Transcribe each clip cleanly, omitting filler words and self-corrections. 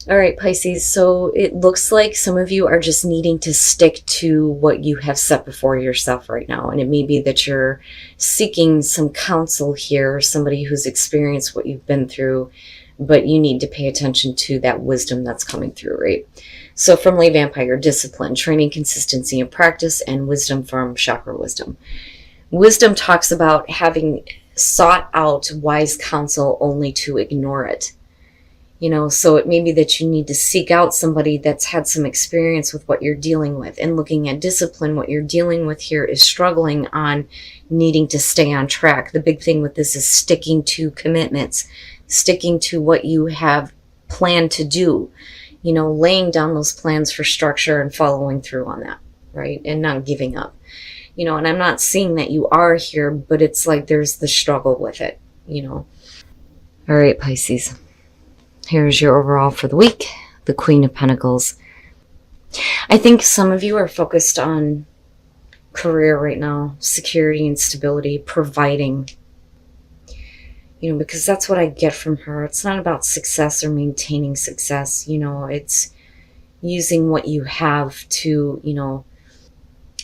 All right, Pisces. So it looks like some of you are just needing to stick to what you have set before yourself right now. And it may be that you're seeking some counsel here, somebody who's experienced what you've been through, but you need to pay attention to that wisdom that's coming through, right? So from Lay Vampire, discipline, training, consistency, and practice, and wisdom from Chakra Wisdom. Wisdom talks about having sought out wise counsel only to ignore it. So it may be that you need to seek out somebody that's had some experience with what you're dealing with. And looking at discipline, what you're dealing with here is struggling on needing to stay on track. The big thing with this is sticking to commitments, sticking to what you have planned to do, laying down those plans for structure and following through on that, right? And not giving up. And I'm not seeing that you are here, but it's like there's the struggle with it, All right, Pisces. Here's your overall for the week, the Queen of Pentacles. I think some of you are focused on career right now, security and stability, providing, because that's what I get from her. It's not about success or maintaining success. It's using what you have to,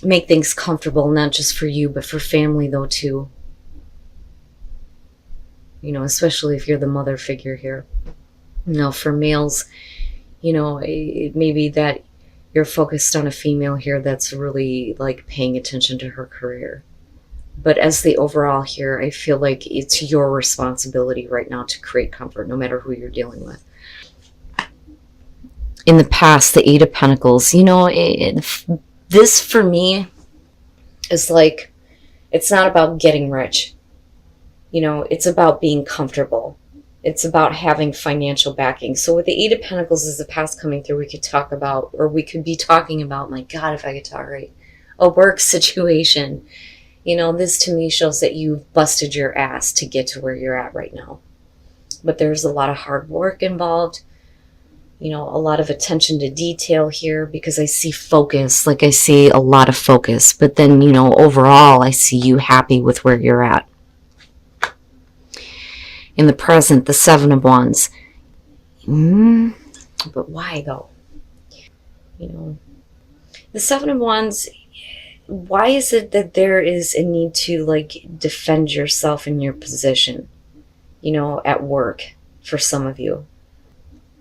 make things comfortable, not just for you, but for family though too. Especially if you're the mother figure here. For males, it may be that you're focused on a female here that's really like paying attention to her career. But as the overall here, I feel like it's your responsibility right now to create comfort, no matter who you're dealing with. In the past, the Eight of Pentacles, this for me is like, it's not about getting rich. It's about being comfortable. It's about having financial backing. So with the Eight of Pentacles as the past coming through, we could talk about, or we could be talking about, my God, if I could talk right, a work situation. This to me shows that you've busted your ass to get to where you're at right now. But there's a lot of hard work involved, a lot of attention to detail here, because I see focus, like I see a lot of focus. But then, overall, I see you happy with where you're at. In the present, the Seven of Wands. But why though? The Seven of Wands, why is it that there is a need to defend yourself in your position, at work for some of you?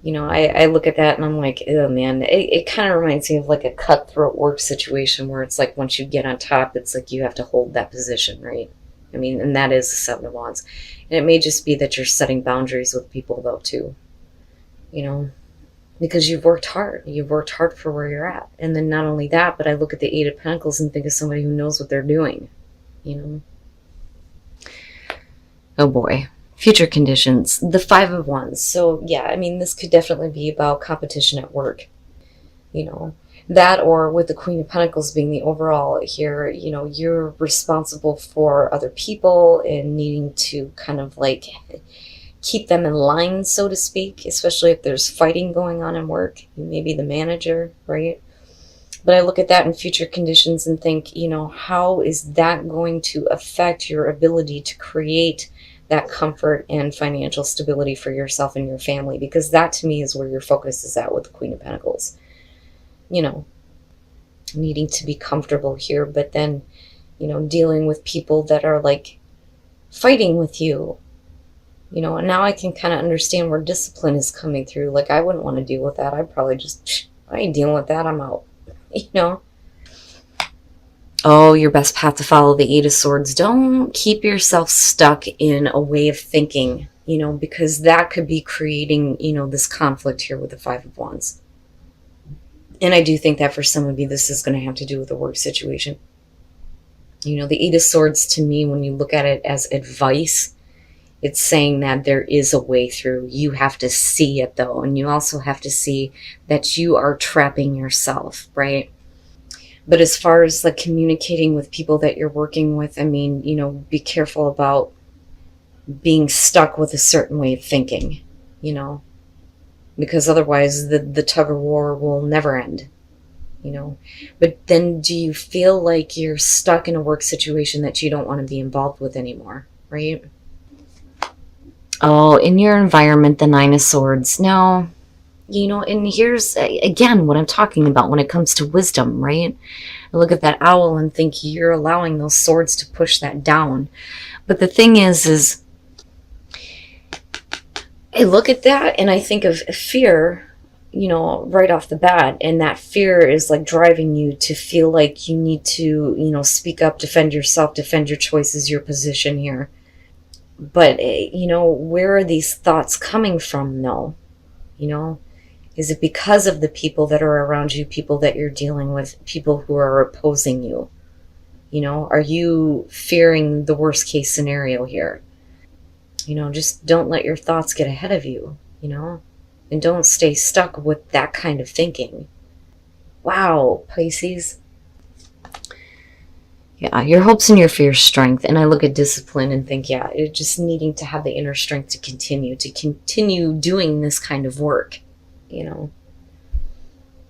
I look at that and I'm like, oh man, it kind of reminds me of like a cutthroat work situation where it's like once you get on top, it's like you have to hold that position, right? And that is the Seven of Wands. And it may just be that you're setting boundaries with people though too, because you've worked hard. You've worked hard for where you're at. And then not only that, but I look at the Eight of Pentacles and think of somebody who knows what they're doing, Oh boy. Future conditions. The Five of Wands. So yeah, this could definitely be about competition at work, that, or with the Queen of Pentacles being the overall here, you're responsible for other people and needing to kind of keep them in line, so to speak, especially if there's fighting going on in work. You may be the manager, right? But I look at that in future conditions and think, how is that going to affect your ability to create that comfort and financial stability for yourself and your family? Because that to me is where your focus is at with the Queen of Pentacles. Needing to be comfortable here, but then, dealing with people that are fighting with you, and now I can kind of understand where discipline is coming through. I wouldn't want to deal with that. I'd probably just, I ain't dealing with that. I'm out, Oh, your best path to follow, the Eight of Swords. Don't keep yourself stuck in a way of thinking, because that could be creating, this conflict here with the Five of Wands. And I do think that for some of you, this is going to have to do with a work situation. The Eight of Swords, to me, when you look at it as advice, it's saying that there is a way through. You have to see it, though. And you also have to see that you are trapping yourself, right? But as far as communicating with people that you're working with, be careful about being stuck with a certain way of thinking, because otherwise the tug of war will never end, But then do you feel like you're stuck in a work situation that you don't want to be involved with anymore, right? Oh, in your environment, the Nine of Swords. Now, You know, and here's again what I'm talking about when it comes to wisdom, right? I look at that owl and think you're allowing those swords to push that down. But the thing is I look at that and I think of fear, you know, right off the bat. And that fear is like driving you to feel like you need to, you know, speak up, defend yourself, defend your choices, your position here. But, you know, where are these thoughts coming from, though? You know, is it because of the people that are around you, people that you're dealing with, people who are opposing you? You know, are you fearing the worst case scenario here? You know, just don't let your thoughts get ahead of you, you know, and don't stay stuck with that kind of thinking. Wow, Pisces. Yeah, your hopes and your fears strength. And I look at discipline and think, yeah, it's just needing to have the inner strength to continue doing this kind of work, you know.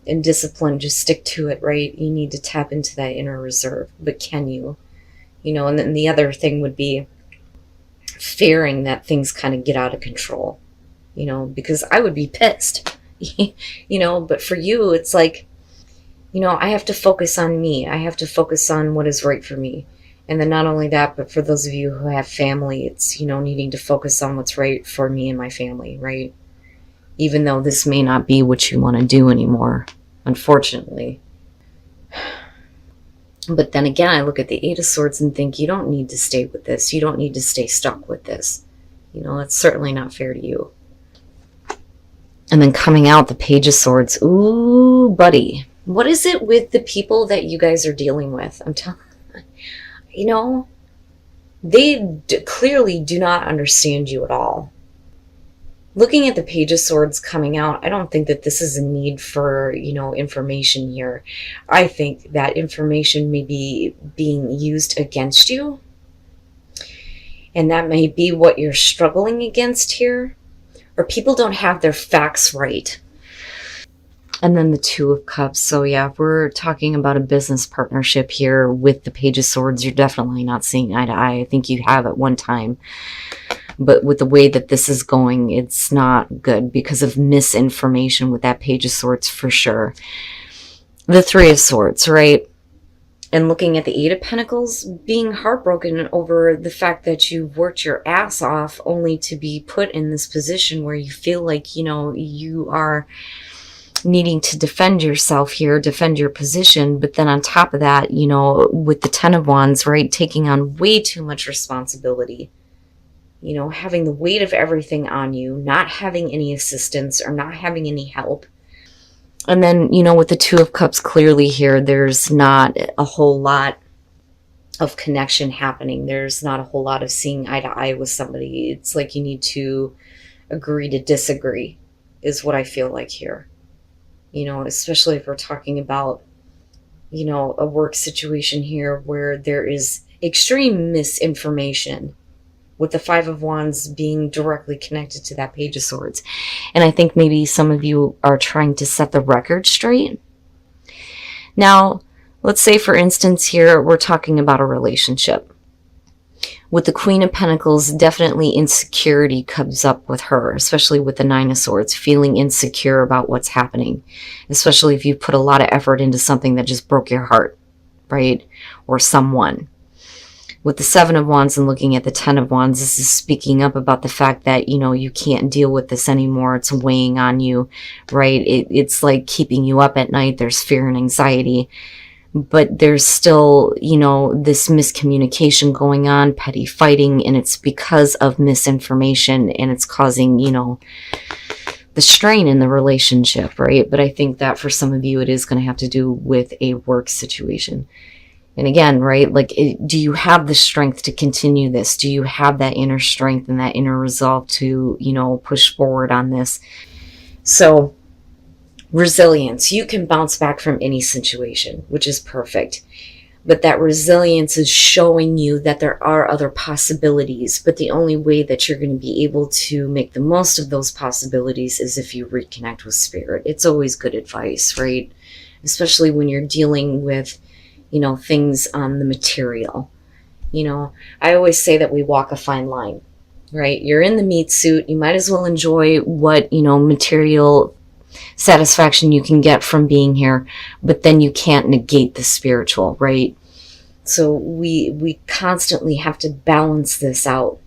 And discipline, just stick to it, right? You need to tap into that inner reserve. But can you? You know, and then the other thing would be fearing that things kind of get out of control, you know, because I would be pissed, you know, but for you, it's like, you know, I have to focus on me. I have to focus on what is right for me. And then not only that, but for those of you who have family, it's, you know, needing to focus on what's right for me and my family, right? Even though this may not be what you want to do anymore, unfortunately. But then again, I look at the Eight of Swords and think, you don't need to stay with this. You don't need to stay stuck with this. You know, it's certainly not fair to you. And then coming out, the Page of Swords. Ooh, buddy. What is it with the people that you guys are dealing with? I'm telling you, know, they clearly do not understand you at all. Looking at the Page of Swords coming out, I don't think that this is a need for, you know, information here. I think that information may be being used against you. And that may be what you're struggling against here. Or people don't have their facts right. And then the Two of Cups. So yeah, if we're talking about a business partnership here with the Page of Swords, you're definitely not seeing eye to eye. I think you have at one time. But with the way that this is going, it's not good because of misinformation with that Page of Swords for sure. The Three of Swords, right? And looking at the Eight of Pentacles, being heartbroken over the fact that you've worked your ass off only to be put in this position where you feel like, you know, you are needing to defend yourself here, defend your position. But then on top of that, you know, with the Ten of Wands, right, taking on way too much responsibility. You know, having the weight of everything on you, not having any assistance or not having any help. And then, you know, with the Two of Cups clearly here, there's not a whole lot of connection happening. There's not a whole lot of seeing eye to eye with somebody. It's like you need to agree to disagree is what I feel like here. You know, especially if we're talking about, you know, a work situation here where there is extreme misinformation, with the Five of Wands being directly connected to that Page of Swords. And I think maybe some of you are trying to set the record straight. Now, let's say, for instance, here we're talking about a relationship. With the Queen of Pentacles, definitely insecurity comes up with her, especially with the Nine of Swords, feeling insecure about what's happening, especially if you put a lot of effort into something that just broke your heart, right? Or someone. With the Seven of Wands and looking at the Ten of Wands, this is speaking up about the fact that, you know, you can't deal with this anymore. It's weighing on you, right? It's like keeping you up at night. There's fear and anxiety. But there's still, you know, this miscommunication going on, petty fighting, and it's because of misinformation, and it's causing, you know, the strain in the relationship, right? But I think that for some of you, it is going to have to do with a work situation. And again, right, like, do you have the strength to continue this? Do you have that inner strength and that inner resolve to, you know, push forward on this? So, resilience. You can bounce back from any situation, which is perfect. But that resilience is showing you that there are other possibilities. But the only way that you're going to be able to make the most of those possibilities is if you reconnect with spirit. It's always good advice, right? Especially when you're dealing with, you know, things on the material. You know, I always say that we walk a fine line, right? You're in the meat suit. You might as well enjoy what, you know, material satisfaction you can get from being here, but then you can't negate the spiritual, right? So we constantly have to balance this out.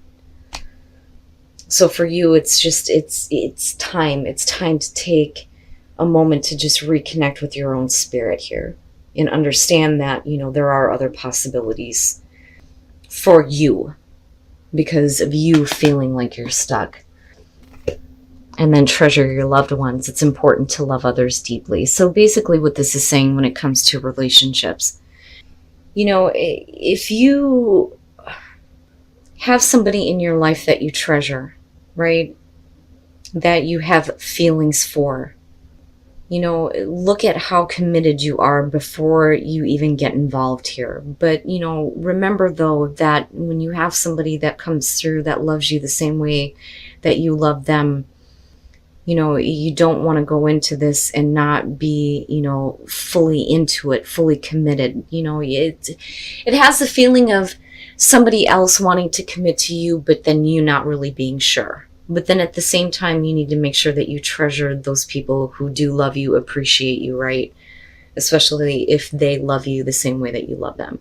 So for you, it's just, it's time to take a moment to just reconnect with your own spirit here and understand that, you know, there are other possibilities for you because of you feeling like you're stuck. And then treasure your loved ones. It's important to love others deeply. So basically what this is saying when it comes to relationships, you know, if you have somebody in your life that you treasure, right, that you have feelings for, you know, look at how committed you are before you even get involved here. But, you know, remember though that when you have somebody that comes through that loves you the same way that you love them, you know, you don't want to go into this and not be, you know, fully into it, fully committed. You know, it has the feeling of somebody else wanting to commit to you, but then you not really being sure. But then at the same time, you need to make sure that you treasure those people who do love you, appreciate you, right? Especially if they love you the same way that you love them.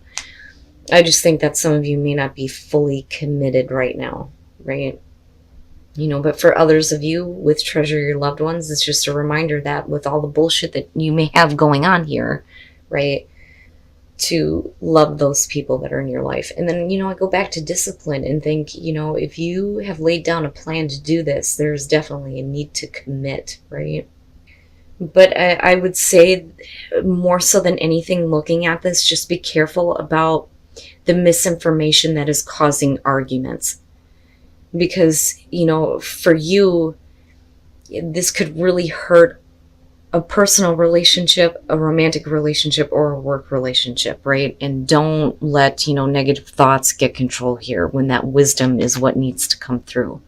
I just think that some of you may not be fully committed right now, right? You know, but for others of you with treasure your loved ones, it's just a reminder that with all the bullshit that you may have going on here, right, to love those people that are in your life. And then, you know, I go back to discipline and think, you know, if you have laid down a plan to do this, there's definitely a need to commit, right? But I would say more so than anything, looking at this, just be careful about the misinformation that is causing arguments. Because, you know, for you, this could really hurt a personal relationship, a romantic relationship, or a work relationship, right? And don't let, you know, negative thoughts get control here when that wisdom is what needs to come through.